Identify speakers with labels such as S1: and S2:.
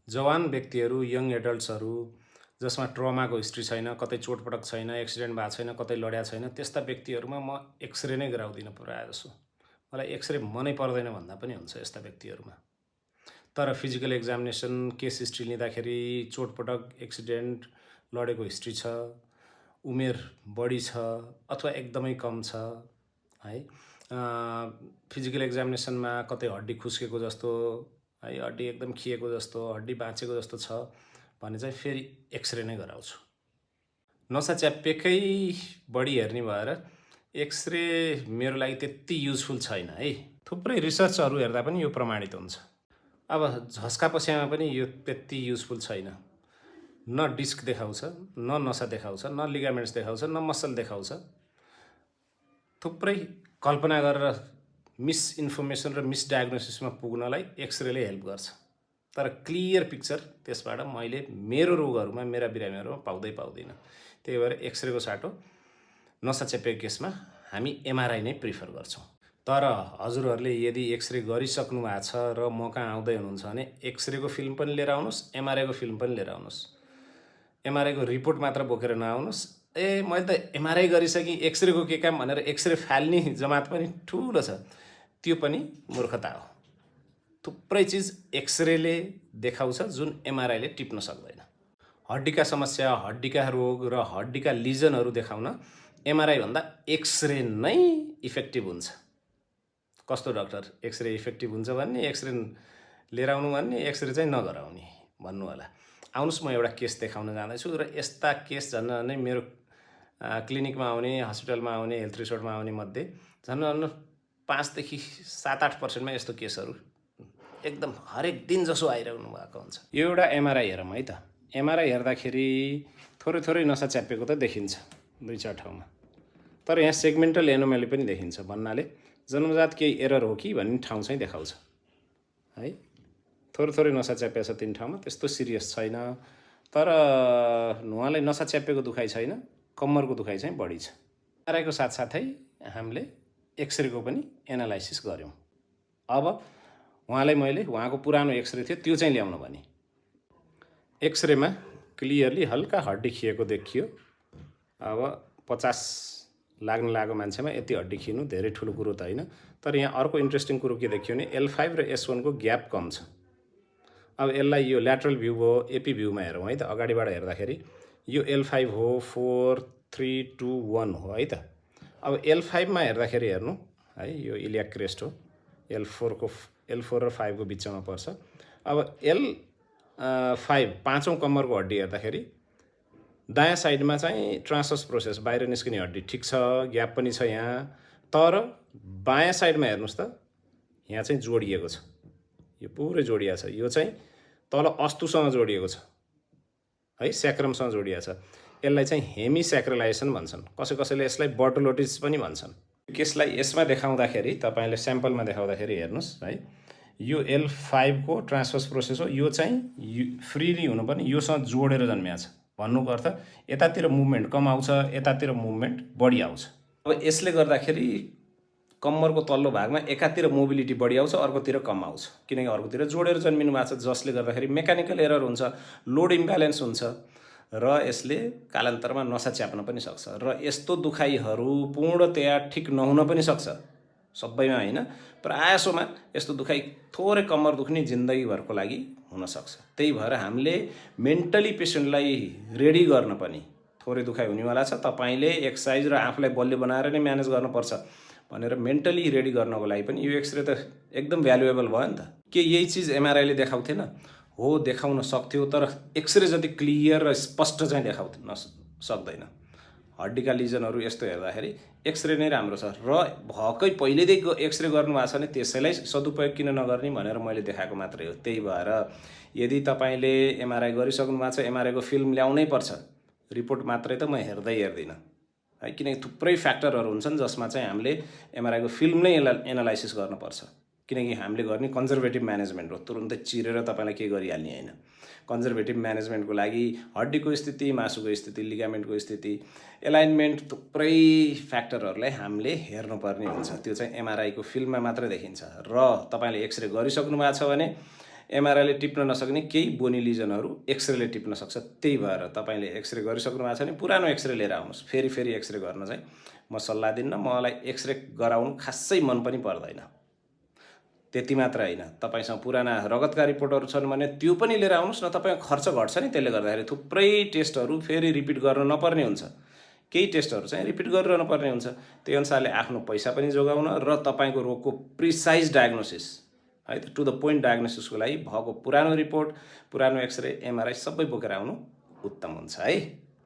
S1: जवान व्यक्तिहरू, यङ एडल्ट्सहरू जसमा ट्रमाको हिस्ट्री छैन, कतै चोटपटक छैन, एक्सिडेन्ट भएको छैन, कतै लड्या छैन, त्यस्ता व्यक्तिहरूमा म एक्सरे नै गराउँदिनँ प्रायःजसो। मलाई एक्सरे मनै पर्दैन भन्दा पनि हुन्छ यस्ता व्यक्तिहरूमा। तर फिजिकल एक्जामिनेसन, केस हिस्ट्री लिँदाखेरि चोटपटक, एक्सिडेन्ट, लडेको हिस्ट्री छ, उमेर बढी छ अथवा एकदमै कम छ है। फिजिकल एक्जामिनेसनमा कतै हड्डी खुस्केको जस्तो है, हड्डी एकदम खिएको जस्तो, हड्डी बाँचेको जस्तो छ भने चाहिँ फेरि एक्सरे नै गराउँछु। नसा च्याप्पेकै बढी हेर्ने भएर एक्सरे मेरो लागि त्यति युजफुल छैन है। थुप्रै रिसर्चहरू हेर्दा पनि यो प्रमाणित हुन्छ। अब झस्का पस्यामा पनि यो त्यति युजफुल छैन। न डिस्क देखाउँछ, न नसा देखाउँछ, न लिगामेन्ट्स देखाउँछ, न मसल देखाउँछ। थुप्रै कल्पना गरेर मिसइन्फर्मेसन र मिसडायग्नोसिसमा पुग्नलाई एक्सरेले हेल्प गर्छ। तर क्लियर पिक्चर त्यसबाट मैले मेरो रोगहरूमा, मेरा बिरामीहरूमा पाउँदिनँ। त्यही भएर एक्सरेको साटो नसा चेपेको केसमा हामी एमआरआई नै प्रिफर गर्छौँ। तर हजुरहरूले यदि एक्सरे गरिसक्नु भएको छ र म कहाँ आउँदै हुनुहुन्छ भने एक्सरेको फिल्म पनि लिएर आउनुहोस्, एमआरआईको फिल्म पनि लिएर आउनुहोस्। एमआरआईको रिपोर्ट मात्र बोकेर नआउनुहोस्। मैले त एमआरआई गरिसकेँ, एक्सरेको के काम भनेर एक्सरे फाल्ने जमात पनि ठुलो छ। त्यो पनि मूर्खता हो। थुप्रै चिज एक्सरेले देखाउँछ जुन एमआरआईले टिप्न सक्दैन। हड्डीका समस्या, हड्डीका रोग र हड्डीका लिजनहरू देखाउन एमआरआई भन्दा एक्सरे नै इफेक्टिभ हुन्छ। कस्तो डाक्टर एक्सरे इफेक्टिभ हुन्छ भन्ने, एक्सरे लिएर आउनु भन्ने, एक्सरे चाहिँ नगराउने भन्नु होला। आउनुहोस्, म एउटा केस देखाउन जाँदैछु र यस्ता केस झन् मेरो क्लिनिकमा आउने, हस्पिटलमा आउने, हेल्थ रिसोर्टमा आउने मध्ये झन् 5 देखि 7-8% यस्तो केसहरू एकदम हरेक दिन जसो आइरहनु भएको हुन्छ। यो एउटा एमआरआई हेरौँ है त। एमआरआई हेर्दाखेरि थोरै नसा च्यापेको त देखिन्छ 2-4 ठाउँमा। तर यहाँ सेगमेन्टल एनोमली पनि देखिन्छ भन्नाले जन्मजात केही एरर हो कि भन्ने ठाउँ चाहिँ देखाउँछ है। थोरै नसा च्यापेको छ 3 ठाउँमा, त्यस्तो सिरियस छैन। तर उहाँलाई नसा च्यापेको दुखाइ छैन, कम्मरको दुखाइ चाहिँ बढी छ। एमआरआईको साथसाथै हामीले एक्सरेको पनि एनालाइसिस गऱ्यौँ। अब उहाँलाई मैले उहाँको पुरानो एक्सरे थियो त्यो चाहिँ ल्याउनु भने एक्सरेमा क्लियरली हल्का हड्डी खिएको देखियो। अब 50 लाग्न लागेको मान्छेमा यति हड्डी खिनु धेरै ठुलो कुरो त होइन। तर यहाँ अर्को इन्ट्रेस्टिङ कुरो के देखियो भने L5 र S1 को ग्याप कम छ। अब यसलाई यो ल्याटरल भ्यू हो, एपी भ्यूमा हेरौँ है त। अगाडिबाट हेर्दाखेरि यो L5 हो, 4, 3, 2, 1 हो है त। अब L5 मा हेर्दाखेरि हेर्नु है, यो इलियाक क्रेस्ट हो। L4 र 5 को बिचमा पर्छ। अब L5 पाँचौं कम्मरको हड्डी हेर्दाखेरि दायाँ साइडमा चाहिँ ट्रान्सवर्स प्रोसेस, बाहिर निस्किने हड्डी ठिक छ, ग्याप पनि छ यहाँ। तर बायाँ साइडमा हेर्नुहोस् त, यहाँ चाहिँ जोडिएको छ, यो पुरै जोडिएको छ। यो चाहिँ तल अस्तुसँग जोडिएको छ है, स्याक्रमसँग जोडिएको छ। यसलाई चाहिँ हेमिस्याक्रलाइजेसन भन्छन्। कसैले यसलाई बर्टोलोटिस पनि भन्छन्। केसलाई यसमा देखाउँदाखेरि, तपाईँले स्याम्पलमा देखाउँदाखेरि हेर्नुहोस् है, यो L5 को ट्रान्सवर्स प्रोसेस हो। यो चाहिँ फ्रीली हुनुपर्ने, योसँग जोडेर जन्मिएको छ। भन्नुको अर्थ यतातिर मुभमेन्ट कम आउँछ, यतातिर मुभमेन्ट बढी आउँछ। अब यसले गर्दाखेरि कम्मरको तल्लो भागमा एकातिर मोबिलिटी बढी आउँछ, अर्कोतिर कम आउँछ, किनकि अर्कोतिर जोडेर जन्मिनु भएको छ, जसले गर्दाखेरि मेकानिकल एरर हुन्छ, लोड इम्ब्यालेन्स हुन्छ र यसले कालान्तरमा नसा च्याप्न पनि सक्छ। र यस्तो दुखाइहरू पूर्णतया ठिक नहुन पनि सक्छ, सबैमा होइन, प्रायःसोमा यस्तो दुखाइ थोरै कम्मर दुख्ने जिन्दगीभरको लागि हुनसक्छ। त्यही भएर हामीले मेन्टली पेसेन्टलाई रेडी गर्न पनि, थोरै दुखाइ हुनेवाला छ, तपाईँले एक्सर्साइज र आफूलाई बलियो बनाएर नै म्यानेज गर्नुपर्छ भनेर मेन्टली रेडी गर्नको लागि पनि यो एक्सरे त एकदम भ्यालुएबल भयो नि त। के यही चिज एमआरआईले देखाउँथेन? हो, देखाउन सक्थ्यो, तर एक्सरे जति क्लियर र स्पष्ट चाहिँ देखाउन सक्दैन। हड्डीका लिजनहरू यस्तो हेर्दाखेरि एक्सरे नै राम्रो छ। र भएकै पहिलेदेखि एक्सरे गर्नुभएको छ भने त्यसैलाई सदुपयोग किन नगर्ने भनेर मैले देखाएको मात्रै हो। त्यही भएर यदि तपाईँले एमआरआई गरिसक्नु भएको छ, एमआरआईको फिल्म ल्याउनै पर्छ। रिपोर्ट मात्रै त म हेर्दिनँ है, किनकि थुप्रै फ्याक्टरहरू हुन्छन् जसमा चाहिँ हामीले एमआरआईको फिल्म नै एनालाइसिस गर्नुपर्छ। किनकि हामीले गर्ने कन्जर्भेटिभ म्यानेजमेन्ट हो, तुरुन्तै चिरेर तपाईँलाई केही गरिहाल्ने होइन। कन्जर्भेटिभ म्यानेजमेन्टको लागि हड्डीको स्थिति, मासुको स्थिति, लिगामेन्टको स्थिति, एलाइनमेन्ट, थुप्रै फ्याक्टरहरूलाई हामीले हेर्नुपर्ने हुन्छ। त्यो चाहिँ एमआरआईको फिल्ममा मात्रै देखिन्छ। र तपाईँले एक्सरे गरिसक्नु भएको छ भने एमआरआईले टिप्न नसक्ने केही बोनी लिजनहरू एक्सरेले टिप्न सक्छ। त्यही भएर तपाईँले एक्सरे गरिसक्नु भएको छ भने पुरानो एक्सरे लिएर आउनुहोस्। फेरि एक्सरे गर्न चाहिँ म सल्लाह दिन्न। मलाई एक्सरे गराउनु खासै मन पनि पर्दैन। त्यति मात्र होइन, तपाईँसँग पुराना रगतका रिपोर्टहरू छन् भने त्यो पनि लिएर आउनुहोस् न। तपाईँको खर्च घट्छ नि, त्यसले गर्दाखेरि थुप्रै टेस्टहरू फेरि रिपिट गर्न नपर्ने हुन्छ। केही टेस्टहरू चाहिँ रिपिट गरिरहनु पर्ने हुन्छ। त्यही अनुसारले आफ्नो पैसा पनि जोगाउन र तपाईँको रोगको प्रिसाइज डायग्नोसिस है त, टु द पोइन्ट डायग्नोसिसको लागि भएको पुरानो रिपोर्ट, पुरानो एक्सरे, एमआरआई सबै बोकेर आउनु उत्तम हुन्छ है।